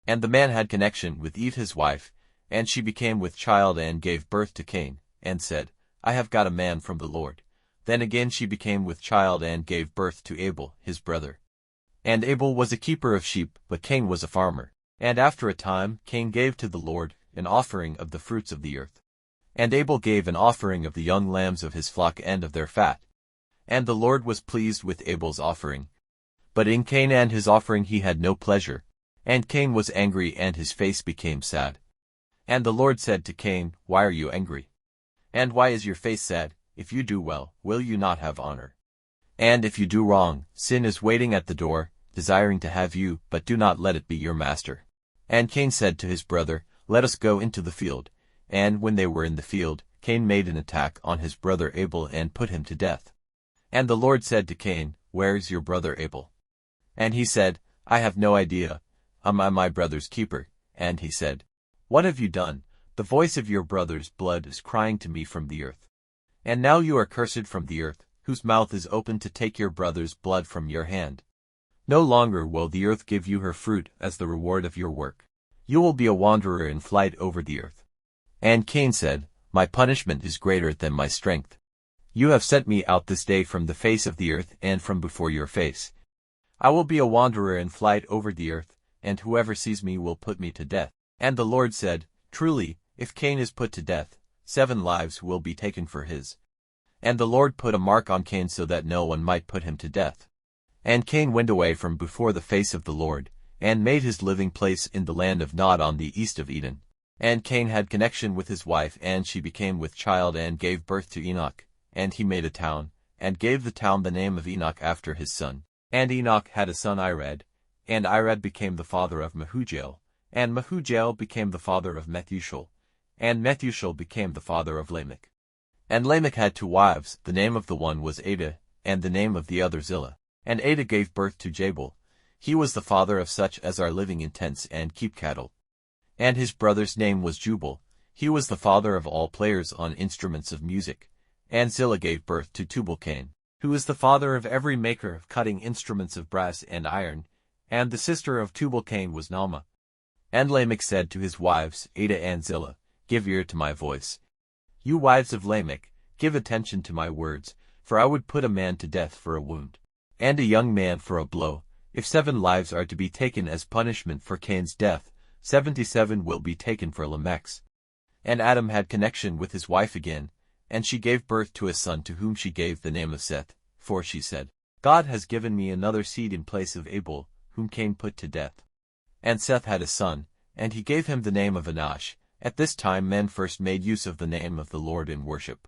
And the man had connection with Eve his wife, and she became with child and gave birth to Cain, and said, I have got a man from the Lord. Then again she became with child and gave birth to Abel, his brother. And Abel was a keeper of sheep, but Cain was a farmer. And after a time Cain gave to the Lord an offering of the fruits of the earth. And Abel gave an offering of the young lambs of his flock and of their fat. And the Lord was pleased with Abel's offering. But in Cain and his offering he had no pleasure. And Cain was angry and his face became sad. And the Lord said to Cain, Why are you angry? And why is your face sad? If you do well, will you not have honor? And if you do wrong, sin is waiting at the door, desiring to have you, but do not let it be your master. And Cain said to his brother, Let us go into the field. And when they were in the field, Cain made an attack on his brother Abel and put him to death. And the Lord said to Cain, Where is your brother Abel? And he said, I have no idea. Am I my brother's keeper? And he said, What have you done? The voice of your brother's blood is crying to me from the earth. And now you are cursed from the earth, whose mouth is open to take your brother's blood from your hand. No longer will the earth give you her fruit as the reward of your work. You will be a wanderer in flight over the earth. And Cain said, My punishment is greater than my strength. You have sent me out this day from the face of the earth and from before your face. I will be a wanderer in flight over the earth, and whoever sees me will put me to death. And the Lord said, Truly, if Cain is put to death, 7 lives will be taken for his. And the Lord put a mark on Cain so that no one might put him to death. And Cain went away from before the face of the Lord, and made his living place in the land of Nod on the east of Eden. And Cain had connection with his wife, and she became with child and gave birth to Enoch. And he made a town, and gave the town the name of Enoch after his son. And Enoch had a son Irad, and Irad became the father of Mehujael, and Mehujael became the father of Methushel, and Methushel became the father of Lamech. And Lamech had 2 wives, the name of the one was Ada, and the name of the other Zillah. And Ada gave birth to Jabal. He was the father of such as are living in tents and keep cattle. And his brother's name was Jubal. He was the father of all players on instruments of music. And Zillah gave birth to Tubal-Cain, who is the father of every maker of cutting instruments of brass and iron, and the sister of Tubal-Cain was Naamah. And Lamech said to his wives, Ada and Zillah, Give ear to my voice. You wives of Lamech, give attention to my words, for I would put a man to death for a wound, and a young man for a blow. If 7 lives are to be taken as punishment for Cain's death, 77 will be taken for Lamech's. And Adam had connection with his wife again, and she gave birth to a son to whom she gave the name of Seth, for she said, God has given me another seed in place of Abel, whom Cain put to death. And Seth had a son, and he gave him the name of Enosh. At this time men first made use of the name of the Lord in worship.